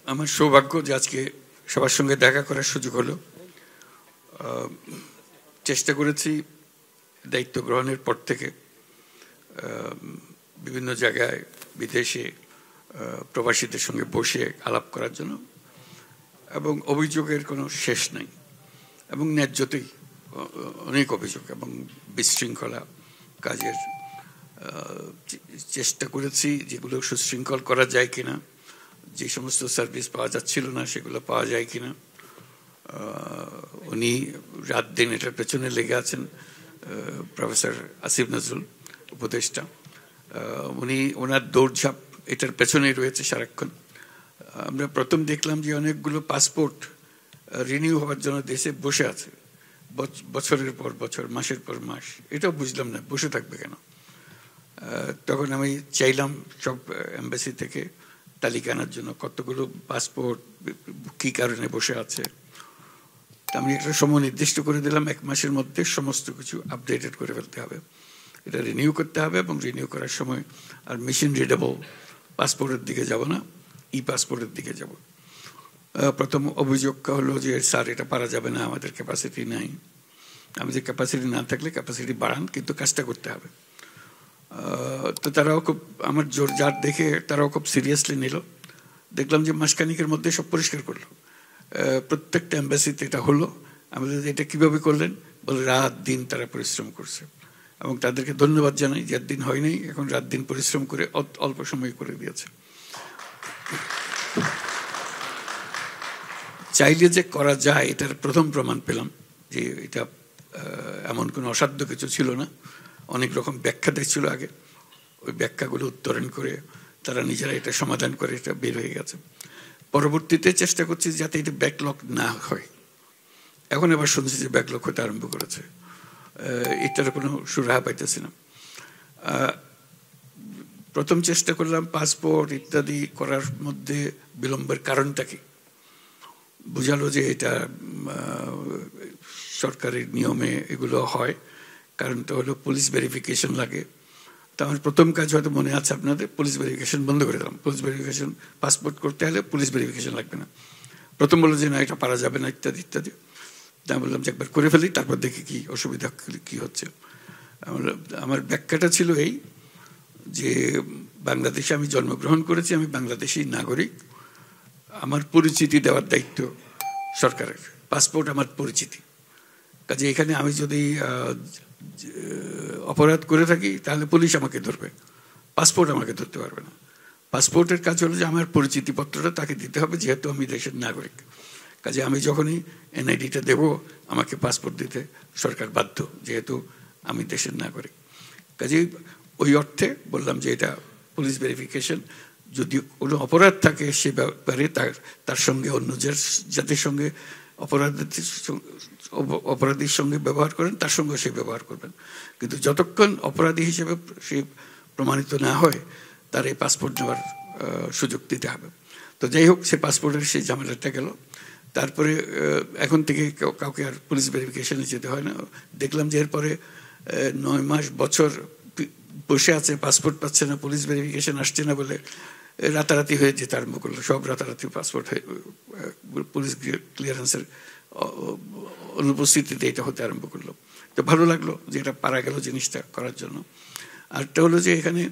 আমার সৌভাগ্য যে আজকে সবার সঙ্গে দেখা করার সুযোগ হলো। চেষ্টা করেছি দায়িত্ব গ্রহণের পর থেকে বিভিন্ন জায়গায় বিদেশে প্রবাসীদের সঙ্গে বসে আলাপ করার জন্য, এবং অভিযোগের কোনো শেষ নাই, এবং ন্যায্যতেই অনেক অভিযোগ এবং বিশৃঙ্খলা কাজের চেষ্টা করেছি যেগুলো সুশৃঙ্খল করা যায় কিনা, যে সমস্ত সার্ভিস পাওয়া যাচ্ছিল না সেগুলো পাওয়া যায় কিনা। উনি রাত দিন এটার পেছনে লেগে আছেন, প্রফেসর আসিফ নজরুল উপদেষ্টা, উনি ওনার দৌড়ঝাঁপ এটার পেছনেই রয়েছে সারাক্ষণ। আমরা প্রথম দেখলাম যে অনেকগুলো পাসপোর্ট রিনিউ হওয়ার জন্য দেশে বসে আছে, বছরের পর বছর, মাসের পর মাস। এটাও বুঝলাম না বসে থাকবে কেন। তখন আমি চাইলাম সব এম্বাসি থেকে তালিকা আনার জন্য কতগুলো পাসপোর্ট কী কারণে বসে আছে। আমি একটা সময় নির্দিষ্ট করে দিলাম, 1 মাসের মধ্যে সমস্ত কিছু আপডেটেড করে ফেলতে হবে, এটা রিনিউ করতে হবে। এবং রিনিউ করার সময় আর মেশিন রিডেবল পাসপোর্টের দিকে যাব না, ই পাসপোর্টের দিকে যাব। প্রথম অভিযোগটা হলো যে স্যার এটা পারা যাবে না, আমাদের ক্যাপাসিটি নাই। আমি যে ক্যাপাসিটি না থাকলে ক্যাপাসিটি বাড়ান, কিন্তু কাজটা করতে হবে। তো তারাও খুব আমার জোর জার দেখে তারাও খুব সিরিয়াসলি নিল। দেখলাম যে মাসখানিকের মধ্যে সব পরিষ্কার করলো, প্রত্যেকটা এম্বাসিতে এটা হলো। আমাদের এটা কিভাবে করলেন বলে, রাত দিন তারা পরিশ্রম করছে, এবং তাদেরকে ধন্যবাদ জানাই যে দিন হয় নাই, এখন রাত দিন পরিশ্রম করে অল্প সময় করে দিয়েছে। চাইলে যে করা যায় এটার প্রথম প্রমাণ পেলাম যে এটা এমন কোনো অসাধ্য কিছু ছিল না। অনেক রকম ব্যাখ্যা দেখছিল আগে, ওই ব্যাখ্যাগুলো উত্তরণ করে তারা নিজেরা এটা সমাধান করে এটা বের হয়ে গেছে। পরবর্তীতে চেষ্টা করছি যাতে এটা ব্যাকলগ না হয়। এখন এবার শুনছি যে ব্যাকলগ হতে আরম্ভ করেছে, এটার কোনো সুরাহা পাইতেছি না। প্রথম চেষ্টা করলাম পাসপোর্ট ইত্যাদি করার মধ্যে বিলম্বের কারণটা কি। বুঝালো যে এটা সরকারের নিয়মে এগুলো হয়। কারণটা হলো পুলিশ ভেরিফিকেশন লাগে। তো আমার প্রথম কাজ হয়তো মনে আছে আপনাদের, পুলিশ ভেরিফিকেশন বন্ধ করে দিলাম। পুলিশ ভেরিফিকেশন পাসপোর্ট করতে হলে পুলিশ ভেরিফিকেশন লাগবে না। প্রথম বললো যে না, এটা পারা যাবে না ইত্যাদি ইত্যাদি। তা বললাম যে একবার করে ফেলি, তারপর দেখি কি অসুবিধা কি হচ্ছে। আমার ব্যাখ্যাটা ছিল এই যে বাংলাদেশে আমি জন্মগ্রহণ করেছি, আমি বাংলাদেশি নাগরিক, আমার পরিচিতি দেওয়ার দায়িত্ব সরকারের। পাসপোর্ট আমার পরিচিতি, কাজে এখানে আমি যদি অপরাধ করে থাকি তাহলে পুলিশ আমাকে ধরবে, পাসপোর্ট আমাকে ধরতে পারবে না। পাসপোর্টের কাজ হলো যে আমার পরিচিতিপত্রটা তাকে দিতে হবে, যেহেতু আমি দেশের নাগরিক। কাজে আমি যখনই এনআইডিটা দেব, আমাকে পাসপোর্ট দিতে সরকার বাধ্য, যেহেতু আমি দেশের নাগরিক। কাজে ওই অর্থে বললাম যে এটা পুলিশ ভেরিফিকেশন। যদি কোনো অপরাধ থাকে সে ব্যাপারে তার সঙ্গে অন্য যাদের সঙ্গে অপরাধীর সঙ্গে ব্যবহার করেন তার সঙ্গে সে ব্যবহার করবেন, কিন্তু যতক্ষণ অপরাধী হিসেবে সে প্রমাণিত না হয় তার এই পাসপোর্ট নেওয়ার সুযোগ দিতে হবে। তো যাই হোক, সে পাসপোর্টের সেই ঝামেলাটা গেল। তারপরে এখন থেকে কাউকে আর পুলিশ ভেরিফিকেশনে যেতে হয় না। দেখলাম যে এরপরে 9 মাস বছর বসে আছে, পাসপোর্ট পাচ্ছে না, পুলিশ ভেরিফিকেশন আসছে না বলে রাতারাতি হয়ে যেতে আরম্ভ করলো। সব রাতারাতি পাসপোর্ট পুলিশ ক্লিয়ারেন্সের অনুপস্থিতিতে এটা হতে আরম্ভ করলো। তো ভালো লাগলো যে এটা পারা গেল জিনিসটা করার জন্য। আরেকটা হলো যে এখানে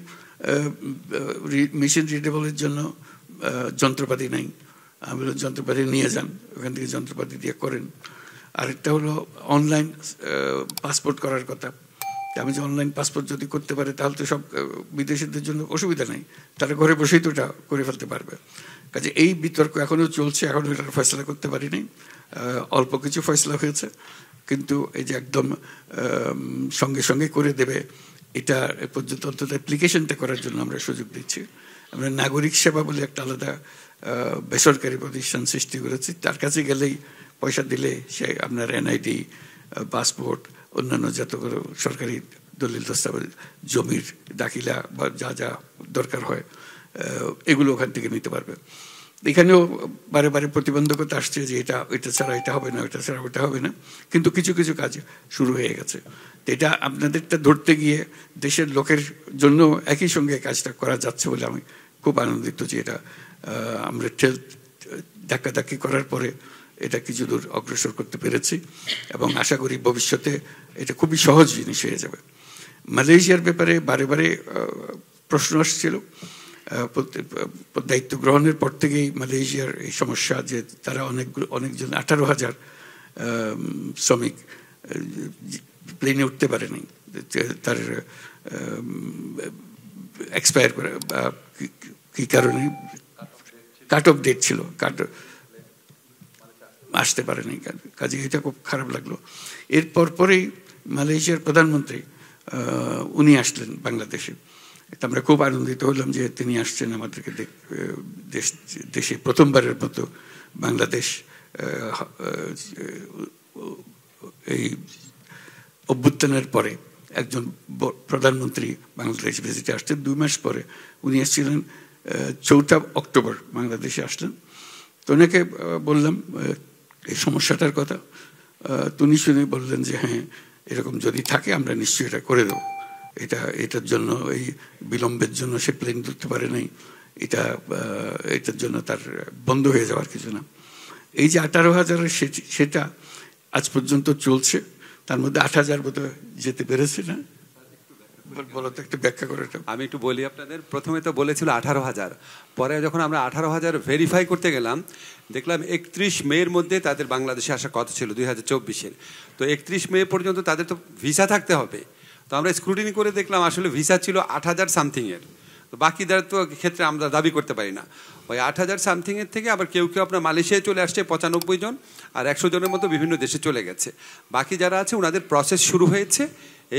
মেশিন রিডেবলের জন্য যন্ত্রপাতি নাই। আমি যন্ত্রপাতি নিয়ে যান, ওখান থেকে যন্ত্রপাতি দিয়ে করেন। আরেকটা হলো অনলাইন পাসপোর্ট করার কথা। আমি যে অনলাইন পাসপোর্ট যদি করতে পারে তাহলে তো সব বিদেশিদের জন্য অসুবিধা নেই, তারা ঘরে বসেই তো এটা করে ফেলতে পারবে। কাজে এই বিতর্ক এখনও চলছে, এখনও এটার ফয়সলা করতে পারিনি। অল্প কিছু ফয়সলা হয়েছে, কিন্তু এই যে একদম সঙ্গে সঙ্গে করে দেবে এটা এ পর্যন্ত অন্তত অ্যাপ্লিকেশনটা করার জন্য আমরা সুযোগ দিচ্ছি। আমরা নাগরিক সেবা বলে একটা আলাদা বেসরকারি প্রতিষ্ঠান সৃষ্টি করেছি। তার কাছে গেলেই পয়সা দিলে সে আপনার এনআইডি, পাসপোর্ট, অন্যান্য যতগুলো সরকারি দলিল দস্তাবেজ, জমির দাখিলা বা যা যা দরকার হয় এগুলো ওখান থেকে নিতে পারবে। এখানেও বারে বারে প্রতিবন্ধকতা আসছে যে এটা ছাড়া এটা হবে না, এটা ছাড়া ওটা হবে না, কিন্তু কিছু কিছু কাজ শুরু হয়ে গেছে। তো এটা আপনাদেরটা ধরতে গিয়ে দেশের লোকের জন্য একই সঙ্গে কাজটা করা যাচ্ছে বলে আমি খুব আনন্দিত যে এটা আমরা ধাক্কাধাক্কি করার পরে এটা কিছু দূর অগ্রসর করতে পেরেছি এবং আশা করি ভবিষ্যতে এটা খুবই সহজ জিনিস হয়ে যাবে। মালয়েশিয়ার ব্যাপারে বারে বারে প্রশ্ন আসছিল। দায়িত্ব গ্রহণের পর থেকেই মালয়েশিয়ার এই সমস্যা যে তারা অনেকজন 18,000 শ্রমিক প্লেনে উঠতে পারেনি, তার এক্সপায়ার করে বা কি কারণে কাট অফ ডেট ছিল, আসতে পারেনি। কাজে এটা খুব খারাপ লাগলো। এরপর পরেই মালয়েশিয়ার প্রধানমন্ত্রী উনি আসলেন বাংলাদেশে। আমরা খুব আনন্দিত হলাম যে তিনি আসছেন আমাদেরকে দেশে প্রথমবারের মতো বাংলাদেশ এই অভ্যুত্থানের পরে একজন প্রধানমন্ত্রী বাংলাদেশ ভিজিটে আসছেন। 2 মাস পরে উনি এসেছিলেন 4 অক্টোবর বাংলাদেশে আসলেন। তো ওনাকে বললাম এই সমস্যাটার কথা, তিনি শুনে বললেন যে হ্যাঁ, এরকম যদি থাকে আমরা নিশ্চয়ই এটা করে দেবো। এটার জন্য এই বিলম্বের জন্য সে প্লেন ধরতে পারে নাই, এটার জন্য তার বন্ধ হয়ে যাওয়ার কিছু না। এই যে 18,000 সেটা আজ পর্যন্ত চলছে, তার মধ্যে 8,000 বোধহয় যেতে পেরেছে না? বলো তো, একটু ব্যাখ্যা করে। আমি একটু বলি আপনাদের। প্রথমে তো বলেছিল 18,000, পরে যখন আমরা 18,000 ভেরিফাই করতে গেলাম দেখলাম 31 মের মধ্যে তাদের বাংলাদেশে আসার কথা ছিল 2024-এর। তো 31 মে পর্যন্ত তাদের তো ভিসা থাকতে হবে। তো আমরা স্ক্রুটিনি করে দেখলাম আসলে ভিসা ছিল 8,000 সামথিংয়ের। তো বাকিদের তো ক্ষেত্রে আমরা দাবি করতে পারি না। ওই 8,000 সামথিংয়ের থেকে আবার কেউ কেউ আপনার মালয়েশিয়ায় চলে আসছে 95 জন, আর 100 জনের মতো বিভিন্ন দেশে চলে গেছে। বাকি যারা আছে ওনাদের প্রসেস শুরু হয়েছে।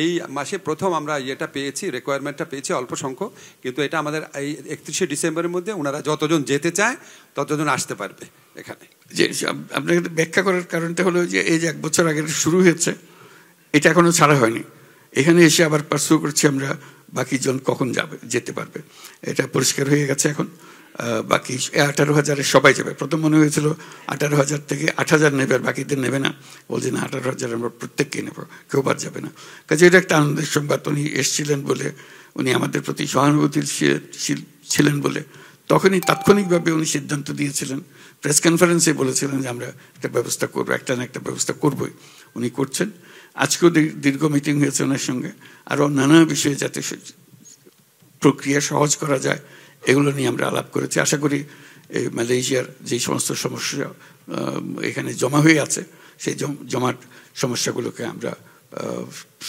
এই মাসে প্রথম আমরা ইয়েটা পেয়েছি, রিকোয়ারমেন্টটা পেয়েছি অল্প সংখ্যক, কিন্তু এটা আমাদের এই 31শে ডিসেম্বরের মধ্যে ওনারা যতজন যেতে চায় ততজন আসতে পারবে এখানে। যে আপনাকে ব্যাখ্যা করার কারণটা হলো যে এই যে 1 বছর আগে শুরু হয়েছে, এটা এখনো ছাড়া হয়নি। এখানে এসে আবার পার্সু করছি আমরা বাকি জন কখন যেতে পারবে, এটা পরিষ্কার হয়ে গেছে এখন। বাকি 18,000 সবাই যাবে। প্রথম মনে হয়েছিল 18,000 থেকে 8,000 নেবে আর বাকিদের নেবে না, বলছে না 18,000 আমরা প্রত্যেককেই নেব, কেউ বাদ যাবে না। কাজে এটা একটা আনন্দের সংবাদ। উনি এসেছিলেন বলে, উনি আমাদের প্রতি সহানুভূতিশীল ছিলেন বলে তখনই তাৎক্ষণিকভাবে উনি সিদ্ধান্ত দিয়েছিলেন, প্রেস কনফারেন্সে বলেছিলেন যে আমরা একটা ব্যবস্থা করবো, একটা না একটা ব্যবস্থা করবোই। উনি করছেন। আজকেও দীর্ঘ মিটিং হয়েছে ওনার সঙ্গে। আরও নানা বিষয়ে যাতে প্রক্রিয়া সহজ করা যায় এগুলো নিয়ে আমরা আলাপ করেছি। আশা করি এই মালয়েশিয়ার যে সমস্ত সমস্যা এখানে জমা হয়ে আছে সেই জমাট সমস্যাগুলোকে আমরা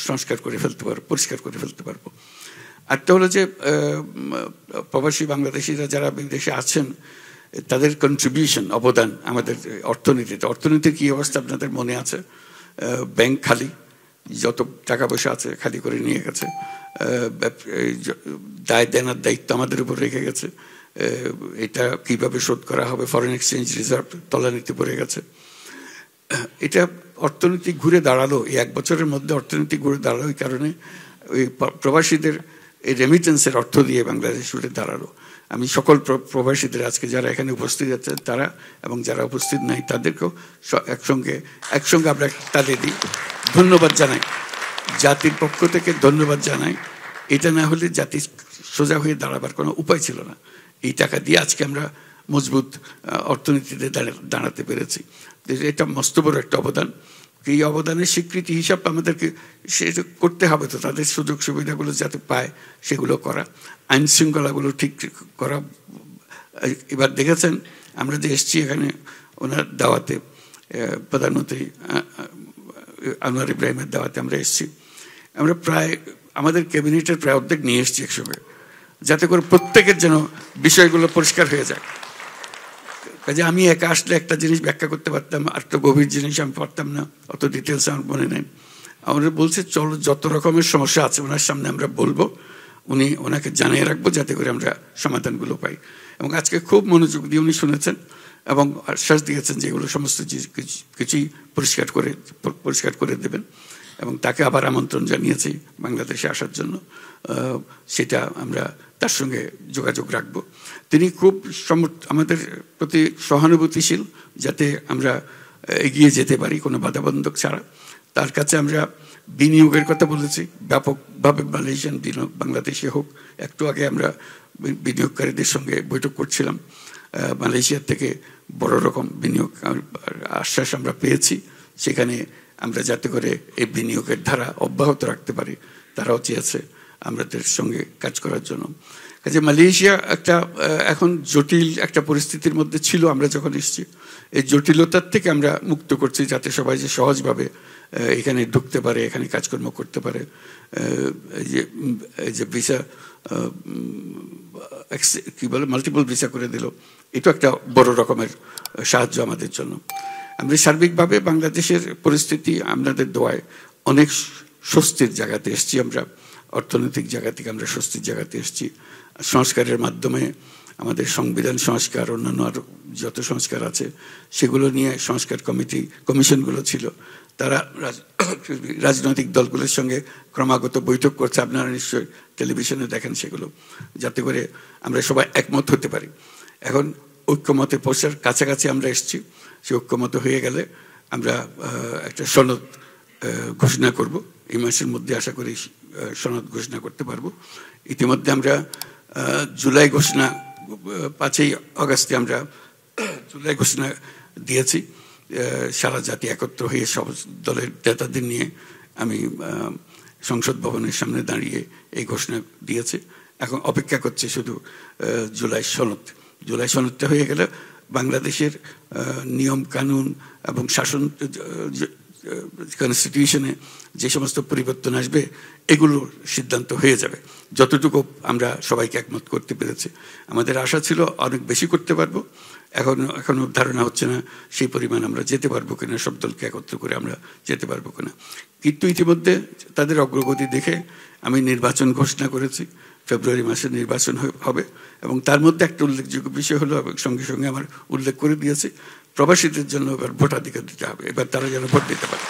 সংস্কার করে ফেলতে পারবো, পরিষ্কার করে ফেলতে পারবো। আরটা হলো যে প্রবাসী বাংলাদেশিরা যারা বিদেশে আছেন তাদের কন্ট্রিবিউশন, অবদান আমাদের অর্থনীতির কী অবস্থা আপনাদের মনে আছে। ব্যাংক খালি, যত টাকা পয়সা আছে খালি করে নিয়ে গেছে। দায় দেনার দায়িত্ব আমাদের উপর রেখে গেছে। এটা কিভাবে শোধ করা হবে, ফরেন এক্সচেঞ্জ রিজার্ভ তলানিতে পড়ে গেছে। এটা অর্থনীতি ঘুরে দাঁড়ালো, এই 1 বছরের মধ্যে অর্থনীতি ঘুরে দাঁড়ালো। এই কারণে ওই প্রবাসীদের এই রেমিটেন্সের অর্থ দিয়ে বাংলাদেশ উঠে দাঁড়ালো। আমি সকল প্রবাসীদের আজকে যারা এখানে উপস্থিত আছেন তারা এবং যারা উপস্থিত নাই তাদেরকেও একসঙ্গে আমরা তাদের দিই ধন্যবাদ জানাই, জাতির পক্ষ থেকে ধন্যবাদ জানাই। এটা না হলে জাতি সোজা হয়ে দাঁড়াবার কোনো উপায় ছিল না। এই টাকা দিয়ে আজকে আমরা মজবুত অর্থনীতিতে দাঁড়াতে পেরেছি। এটা মস্ত বড় একটা অবদান। এই অবদানের স্বীকৃতি হিসাব আমাদেরকে সে করতে হবে, তো তাদের সুযোগ সুবিধাগুলো যাতে পায় সেগুলো করা, আইন শৃঙ্খলাগুলো ঠিক করা। এবার দেখেছেন আমরা যে এসছি এখানে ওনার দাওয়াতে, প্রধানমন্ত্রী আনোয়ার ইব্রাহিমের দাওয়াতে আমরা এসছি। আমরা প্রায় আমাদের ক্যাবিনেটের প্রায় অর্ধেক নিয়ে এসছি একসঙ্গে, যাতে করে প্রত্যেকের যেন বিষয়গুলো পরিষ্কার হয়ে যায়। কাজে আমি একা আসলে একটা জিনিস ব্যাখ্যা করতে পারতাম, আর তো গভীর জিনিস আমি পারতাম না, অত ডিটেলস আমার মনে নেই। আমরা বলছে চলো যত রকমের সমস্যা আছে ওনার সামনে আমরা বলবো, ওনাকে জানিয়ে রাখবো যাতে করে আমরা সমাধানগুলো পাই। এবং আজকে খুব মনোযোগ দিয়ে উনি শুনেছেন এবং আশ্বাস দিয়েছেন যে এগুলো সমস্ত কিছুই পরিষ্কার করে দেবেন। এবং তাকে আবার আমন্ত্রণ জানিয়েছি বাংলাদেশে আসার জন্য। সেটা আমরা তার সঙ্গে যোগাযোগ রাখবো। তিনি খুব আমাদের প্রতি সহানুভূতিশীল, যাতে আমরা এগিয়ে যেতে পারি কোনো বাধাবন্ধক ছাড়া। তার কাছে আমরা বিনিয়োগের কথা বলেছি, ব্যাপকভাবে মালয়েশিয়ান বিনিয়োগ বাংলাদেশে হোক। একটু আগে আমরা বিনিয়োগকারীদের সঙ্গে বৈঠক করছিলাম। মালয়েশিয়ার থেকে বড় রকম বিনিয়োগ আশ্বাস আমরা পেয়েছি, সেখানে আমরা যাতে করে এই বিনিয়োগের ধারা অব্যাহত রাখতে পারি তারাও চেয়েছে আমাদের সঙ্গে কাজ করার জন্য। কাজে মালয়েশিয়া একটা এখন জটিল একটা পরিস্থিতির মধ্যে ছিল আমরা যখন এসেছি, এই জটিলতার থেকে আমরা মুক্ত করছি যাতে সবাই যে সহজভাবে এখানে ঢুকতে পারে, এখানে কাজকর্ম করতে পারে। এই যে ভিসা কি বলে মাল্টিপল ভিসা করে দিল, এটা একটা বড় রকমের সাহায্য আমাদের জন্য। আমরা সার্বিকভাবে বাংলাদেশের পরিস্থিতি আপনাদের দোয়ায় অনেক স্বস্তির জায়গাতে এসেছি। আমরা অর্থনৈতিক জায়গা থেকে আমরা স্বস্তির জায়গাতে এসেছি। সংস্কারের মাধ্যমে আমাদের সংবিধান সংস্কার, অন্যান্য আরও যত সংস্কার আছে সেগুলো নিয়ে সংস্কার কমিশনগুলো ছিল, তারা রাজনৈতিক দলগুলোর সঙ্গে ক্রমাগত বৈঠক করছে। আপনারা নিশ্চয়ই টেলিভিশনে দেখেন সেগুলো, যাতে করে আমরা সবাই একমত হতে পারি। এখন ঐক্যমতে পৌঁছার কাছাকাছি আমরা এসেছি। সে ঐক্যমত হয়ে গেলে আমরা একটা সনদ ঘোষণা করব। এই মাসের মধ্যে আশা করি সনদ ঘোষণা করতে পারবো। ইতিমধ্যে আমরা জুলাই ঘোষণা 5ই আগস্টে আমরা জুলাই ঘোষণা দিয়েছি। সারা জাতি একত্র হয়ে সব দলের নেতাদের নিয়ে আমি সংসদ ভবনের সামনে দাঁড়িয়ে এই ঘোষণা দিয়েছি। এখন অপেক্ষা করছে শুধু জুলাই সনদ। জুলাই সনদটা হয়ে গেলে বাংলাদেশের নিয়ম কানুন এবং শাসন কনস্টিটিউশনে যে সমস্ত পরিবর্তন আসবে এগুলোর সিদ্ধান্ত হয়ে যাবে। যতটুকু আমরা সবাইকে একমত করতে পেরেছি, আমাদের আশা ছিল অনেক বেশি করতে পারবো। এখনো ধারণা হচ্ছে না সেই পরিমাণ আমরা যেতে পারবো কিনা, সব দলকে একত্র করে আমরা যেতে পারবো কিনা। কিন্তু ইতিমধ্যে তাদের অগ্রগতি দেখে আমি নির্বাচন ঘোষণা করেছি। ফেব্রুয়ারি মাসে নির্বাচন হবে এবং তার মধ্যে একটা উল্লেখযোগ্য বিষয় হলো, এবং সঙ্গে সঙ্গে আমার উল্লেখ করে দিয়েছি, প্রবাসীদের জন্য এবার ভোটাধিকার দিতে হবে। এবার তারা যেন ভোট দিতে পারে।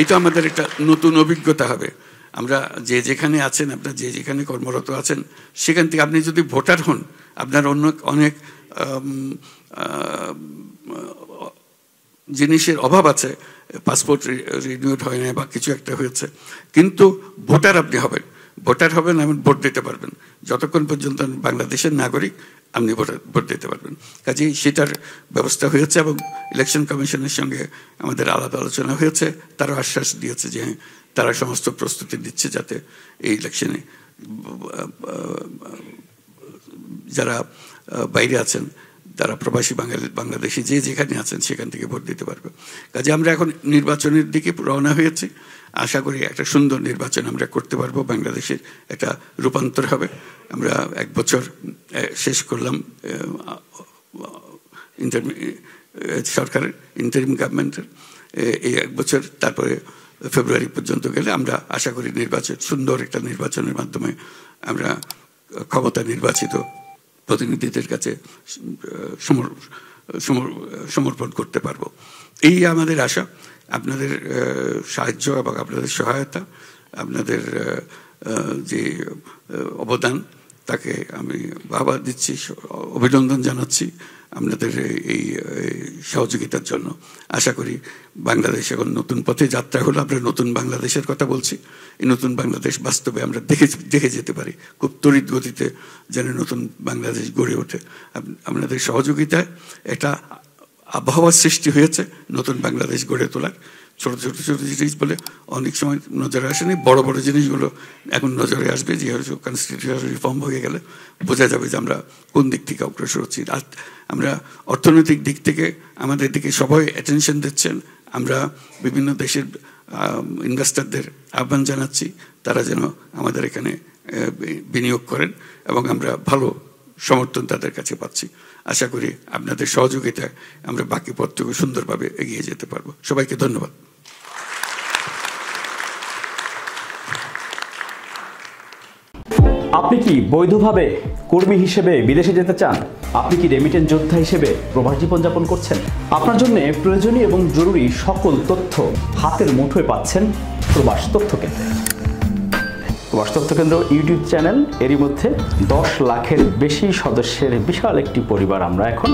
এটা আমাদের একটা নতুন অভিজ্ঞতা হবে। আমরা যে যেখানে আছেন, আপনার যে যেখানে কর্মরত আছেন, সেখান থেকে আপনি যদি ভোটার হন, আপনার অনেক জিনিসের অভাব আছে, পাসপোর্ট রিনিউড হয় না বা কিছু একটা হয়েছে, কিন্তু ভোটার আপনি হবেন। ভোটার হবেন, আপনি ভোট দিতে পারবেন। যতক্ষণ পর্যন্ত বাংলাদেশের নাগরিক আপনি ভোট দিতে পারবেন। কাজেই সেটার ব্যবস্থা হয়েছে এবং ইলেকশন কমিশনের সঙ্গে আমাদের আলাদা আলোচনা হয়েছে। তারা আশ্বাস দিয়েছে যে তারা সমস্ত প্রস্তুতি দিচ্ছে যাতে এই ইলেকশনে যারা বাইরে আছেন, তারা প্রবাসী বাংলাদেশি যে যেখানে আছেন সেখান থেকে ভোট দিতে পারবে। কাজে আমরা এখন নির্বাচনের দিকে রওনা হয়েছি। আশা করি একটা সুন্দর নির্বাচন আমরা করতে পারবো। বাংলাদেশের একটা রূপান্তর হবে। আমরা 1 বছর শেষ করলাম সরকারের ইন্টারিম গভর্নমেন্টের, এই 1 বছর, তারপরে ফেব্রুয়ারি পর্যন্ত গেলে আমরা আশা করি সুন্দর একটা নির্বাচনের মাধ্যমে আমরা ক্ষমতা নির্বাচিত প্রতিনিধিদের কাছে সমর্পণ করতে পারবো। এই আমাদের আশা। আপনাদের সাহায্য এবং আপনাদের সহায়তা, আপনাদের যে অবদান, তাকে আমি বাহবা দিচ্ছি, অভিনন্দন জানাচ্ছি আপনাদের এই সহযোগিতার জন্য। আশা করি বাংলাদেশ এখন নতুন পথে যাত্রা হলো। আমরা নতুন বাংলাদেশের কথা বলছি। এই নতুন বাংলাদেশ বাস্তবে আমরা দেখে যেতে পারি। খুব তড়িৎ গতিতে যেন নতুন বাংলাদেশ গড়ে ওঠে। আপনাদের সহযোগিতায় একটা আবহাওয়ার সৃষ্টি হয়েছে নতুন বাংলাদেশ গড়ে তোলার। ছোট ছোট ছোট জিনিস বলে অনেক সময় নজরে আসেনি, বড় বড় জিনিসগুলো এখন নজরে আসবে। যেহেতু কনস্টিটিউশন রিফর্ম হয়ে গেলে বোঝা যাবে যে আমরা কোন দিক থেকে অগ্রসর হচ্ছি। আর আমরা অর্থনৈতিক দিক থেকে আমাদের দিকে সবাই অ্যাটেনশন দিচ্ছেন। আমরা বিভিন্ন দেশের ইনভেস্টরদের আহ্বান জানাচ্ছি তারা যেন আমাদের এখানে বিনিয়োগ করেন এবং আমরা ভালো সমর্থন তাদের কাছে পাচ্ছি। আশা করি আপনাদের সহযোগিতায় আমরা বাকি পথটুকু সুন্দরভাবে এগিয়ে যেতে পারবো। সবাইকে ধন্যবাদ। আপনি কি বৈধভাবে কর্মী হিসেবে বিদেশে যেতে চান? আপনি কি রেমিটেন্স যোদ্ধা হিসেবে প্রবাস জীবনযাপন করছেন? আপনার জন্য প্রয়োজনীয় এবং জরুরি সকল তথ্য হাতের মুঠোয় পাচ্ছেন প্রবাস তথ্য কেন্দ্রে। প্রবাস তথ্য কেন্দ্র ইউটিউব চ্যানেল, এরই মধ্যে 10 লাখের বেশি সদস্যের বিশাল একটি পরিবার আমরা এখন।